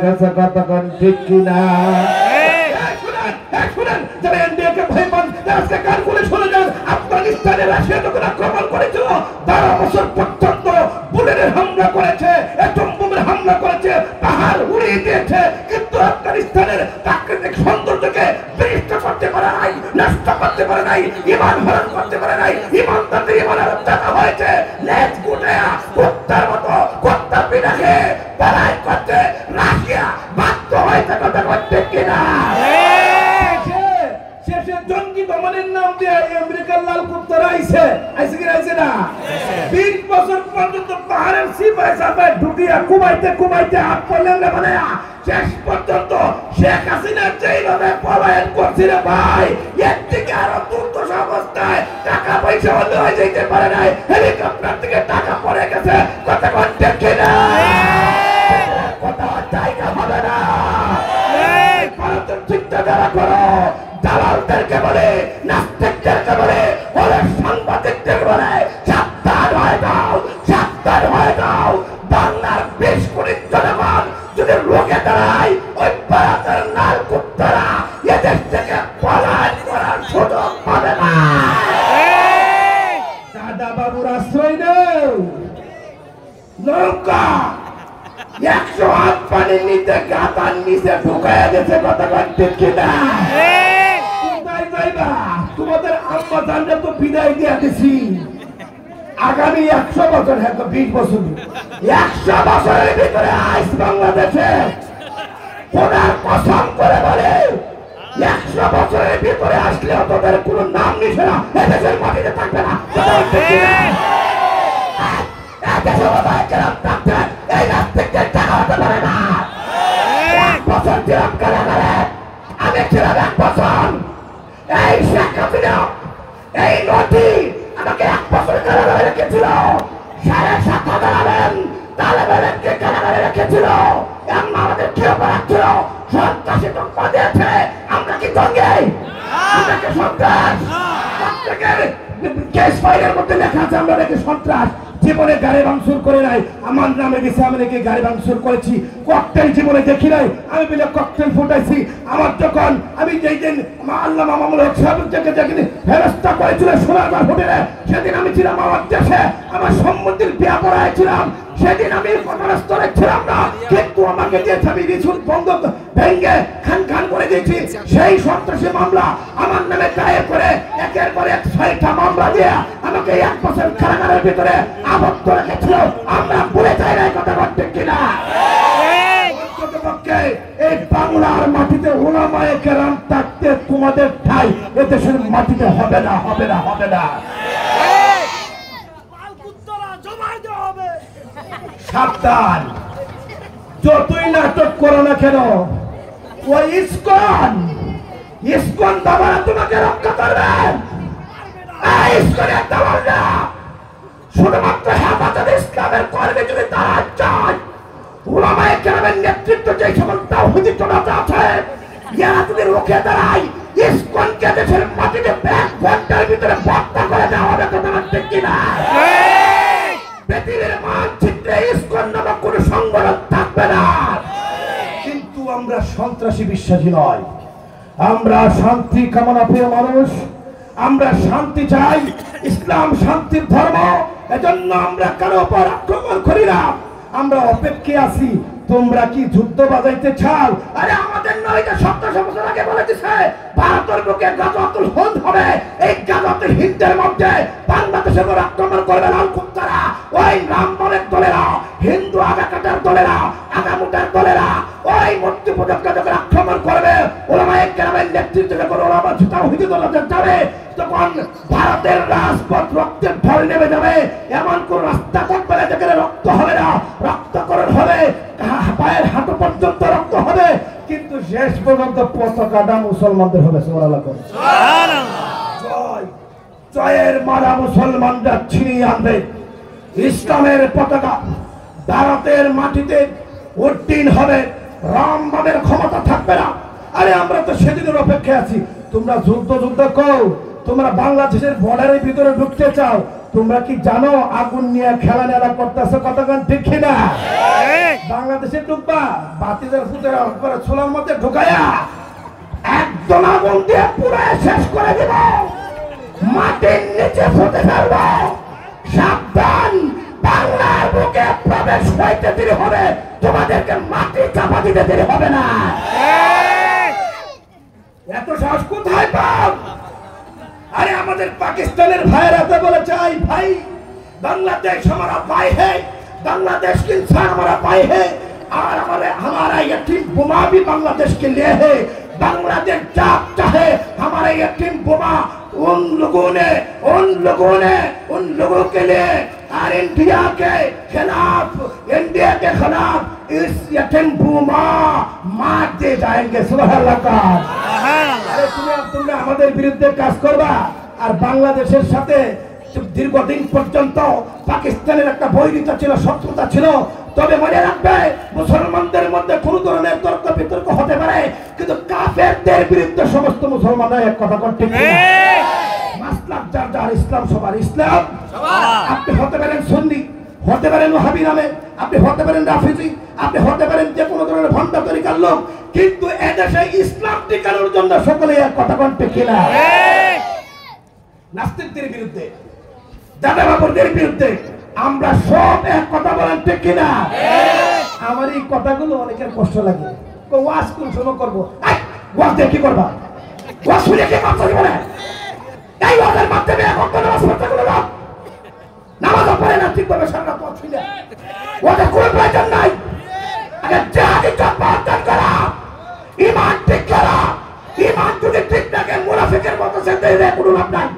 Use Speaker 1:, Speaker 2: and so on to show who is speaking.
Speaker 1: রেখেছে, কতক্ষণ ঠিক কিনা? শুনেন, যারা এনডিএকে ভয় পান আজকে কান খুলে শুনে যান। আফগানিস্তানে রাশিয়া যখন আক্রমণ করেছিল 12 বছর পর্যন্ত বুলেটের হামলা করেছে, অ্যাটম বোমের হামলা করেছে, পাহাড় উড়িয়ে দিয়েছে, কিন্তু আফগানিস্তানের প্রাকৃতিক সৌন্দর্যকে বিনষ্ট করতে পারে নাই, নষ্ট করতে পারে নাই, ঈমান হরণ করতে পারে নাই। ঈমানদারদের ঈমান হত্যা হয়েছে। লেজ গুটায়া কুত্তার মতো কুত্তা পিটাকে পালাই করতে রাশিয়া বাধ্য হয়েছে, কথা বলতে কিনা? শেষে জঙ্গি দমনের নাম দিয়ে আমেরিকার লাল কুত্তারা আইছে কি আইছে না? 20 বছর পর্যন্ত পাহাড়ের সিপাই সাপাই ঢুকিয়া কুমাইতে হাত পড়লেন না, মানে শেষ পর্যন্ত শেখ হাসিনা যেইভাবে পলায়ন করছিল ভাই, এর থেকে আরো দুর্দশ অবস্থায় টাকা পয়সা হয়ে যেতে পারে নাই, হেলিকপ্টার থেকে টাকা পড়ে গেছে, কথা বলতে কিনা? কথা জায়গা হবে না। ভারতের চিন্তাধারা করো, দালালদেরকে বলে, নাস্তিকদেরকে বলে, ওরা সাংবাদিকদের বলে, সাবধান হয়ে যাও, সাবধান হয়ে যাও। বাংলার 20 কোটি জনগণ যদি রোগে দাঁড়ায়, ওই ভারতের লাল কুত্তারা এদেশ থেকে পলায়ন করার সুযোগ পাবে না। দাদা বাবুর আশ্রয় নেই, নৌকা 100 হাত পানির নিচে গাতার নিচে ঢুকাইয়া গেছে, কথা বলতে কিনা? কোথায় যাইবা? তোমাদের আম্মা জানলে তো বিদায় দিয়ে দিছি। আগামী 100 বছর, হ্যাঁ 20 বছর, 100 বছরের ভিতরে আইস বাংলাদেশে খোদার কসম করে বলে 100 বছরের ভিতরে আসলে তোদের কোনো নাম নিশানা এদেশের মাটিতে থাকবে না, কথা বলতে কিনা? এদেশে বাবায় কেরাম থাকতেন, এই নাস্তিকদের টাকা হতে পারে না। 1 বছর ছিলাম কারাগারে, আমি ছিলাম 1 বছর। এই শেখ হাসিনা, এই নদী আমাকে 1 বছর কারাগারে রেখেছিল। 7,500 আলেম তালেবানকে কারাগারে রেখেছিল। আমাদের খেয়ে রাখছিল, সন্ত্রাসী টঙ্কা দিয়েছে। আমরা কি দঙ্গে? আমরা কি সন্ত্রাস? কেস ফাইলের মধ্যে লেখা আছে আমরা নাকি সন্ত্রাস। জীবনে গাড়ি ভাঙচুর করে নাই, আমার নামে গেছে আমি নাকি গাড়ি ভাঙচুর করেছি। ককটেল জীবনে দেখি নাই, আমি বলে ককটেল ফুটাইছি। আমার যখন আমি যেই দিন আল্লাহ মামুল হক সাহেবের থেকে যেদিন ফেরস্তা করেছিল সোনারগাঁ হোটেলে, সেদিন আমি ছিলাম আমার দেশে, আমার সম্মতির বিয়া পড়াইছিলাম। সেদিন আমি ঘটনাস্থলে ছিলাম না, কিন্তু আমাকে যে আমি রিসুল বন্ধ ভেঙ্গে খান খান করে দিয়েছি। সেই সন্ত্রাসী মামলা আমার নামে দায়ের করে একের পর এক 6টা মামলা দিয়ে আমাকে 1 বছর কারাগারের ভিতরে আবদ্ধ রেখেছিল। আমরা ভুলে যাই না, কথা বলতে কিনা? এই বাংলার মাটিতে উলামায়ে কেরাম থাকতে তোমাদের ঠাই এদেশের মাটিতে হবে না, হবে না, হবে না। সাবধান, যতই নাটক করো না কেন, ওই ইসকন বাবারা তোমাকে রক্ষা করবেন। ইসকনের দালালরা শুধুমাত্র হেফাজতে ইসলামের কর্মে যদি তারা চায়, উলামায়ে কেরামের নেতৃত্ব যে সকল তাওহীদি জমাত আছে, এরা যদি রুখে দাঁড়ায়, ইসকনকে দেশের মাটিতে 1 ঘন্টার ভিতরে হত্যা করে দেওয়া হবে, কথা বলতে কিনা? পৃথিবীর মানচিত্রে ইসকন নামক কোন সংগঠন থাকবে না। কিন্তু আমরা সন্ত্রাসী বিশ্বাসী নয়, আমরা শান্তি কামনা প্রিয় মানুষ। আমরা শান্তি চাই, ইসলাম শান্তির ধর্ম। এজন্য আমরা কারো উপর আক্রমণ করি না, আমরা অপেক্ষায় আছি। তোমরা কি যুদ্ধ বাজাইতে চাও? আরে আমাদের নয়, যে 1700 বছর আগে বলে দিছে ভারতের বুকে গাজওয়াতুল হিন্দ হবে। এই গাজওয়াতুল হিন্দের মধ্যে বাংলাদেশের উপর আক্রমণ করবে লাল কুত্তারা, ওই রামবনের দলেরা, হিন্দু আগাকাটার দলেরা, আগামুটার দলেরা, ওই মূর্তি পূজকরা যখন আক্রমণ করবে, উলামায়ে কেরামের নেতৃত্বে যখন ওলামা তাওহীদি দলের যাবে, তখন ভারতের রাজপথ রক্তের ঢল নেমে যাবে। এমন কোন রাস্তা থাকবে না যেখানে রক্ত হবে না, রক্তকরণ হবে, পায়ের হাঁটু পর্যন্ত রক্ত হবে, কিন্তু শেষ পর্যন্ত পতাকাটা মুসলমানদের হবে। সুবহানাল্লাহ, জয় জয়ের মালা মুসলমানরা ছিনিয়ে আনবে। ইসলামের পতাকা ভারতের মাটিতে উড্ডীন হবে, রামবামের ক্ষমতা থাকবে না। আরে আমরা তো সেদিনের অপেক্ষায় আছি। তোমরা যুদ্ধ করো, তোমরা বাংলাদেশের বর্ডারের ভিতরে ঢুকতে চাও, তোমরা কি জানো আগুন নিয়ে খেলা নেলা করতেছে কতক্ষণ ঠিক কিনা? বাংলাদেশে ঢুকবা বাতিলের ফুটের করে ছোলার মধ্যে ঢুকায়া একদম আগুন দিয়ে পুরো শেষ করে দিব, মাটির নিচে ফুটে ফেলবো। সাবধান, বাংলার বুকে প্রবেশ হইতে দেরি হবে, তোমাদেরকে মাটি চাপা দিতে দেরি হবে না। এত সাহস কোথায় পাও? अरे हमारे पाकिस्तान भाईरा तो बोले चाहे भाई बांग्लादेश हमारा भाई है, बांग्लादेश के इंसान हमारा भाई है, और हमारा यतीम बोमा भी बांग्लादेश के लिए है। बांग्लादेश चाहे हमारा यतीम बोमा उन लोगों के लिए और इंडिया के खिलाफ इस यतीम बोमा मार दे जाएंगे। सुभान अल्लाह। अरे তোমরা আমাদের বিরুদ্ধে কাজ করবা আর বাংলাদেশের সাথে দীর্ঘদিন পর্যন্ত পাকিস্তানের একটা বৈরিতা ছিল, শত্রুতা ছিল। তবে মনে রাখবে মুসলমানদের মধ্যে কোনো ধরনের তর্ক বিতর্ক হতে পারে, কিন্তু কাফেরদের বিরুদ্ধে সমস্ত মুসলমানরা এক কথা বলতে ঠিক মাসলাক যার যার, ইসলাম সবার ইসলাম। আপনি হতে পারেন সুন্নি, হতে পারেন ওয়াহাবি নামে, আপনি হতে পারেন রাফিজি, আপনি হতে পারেন যে কোনো ধরনের ভণ্ড তরিকার লোক, কিন্তু এদেশে ইসলাম টিকানোর জন্য সকলে এক কথা বলতে কিনা। নাস্তিকদের বিরুদ্ধে, দাদাবাবুদের বিরুদ্ধে আমরা সব এক কথা বলেন ঠিক কিনা। আমার এই কথাগুলো অনেকের কষ্ট লাগে, ওয়াজ কোন সময় করবো, ওয়াজ দিয়ে কি করবা, ওয়াজ শুনে কি করতে হবে না, এই ওয়াজের মাধ্যমে এখন তো নামাজ পড়তে গুলো নামাজ পড়ে না ঠিকভাবে সারা পথ ছিল, ওদের কোনো প্রয়োজন নাই। আগে জাহাদি চপ্পা অর্জন করা, ইমান ঠিক করা, ইমান যদি ঠিক থাকে মুনাফিকের মতো সে দেয় কোনো লাভ নাই।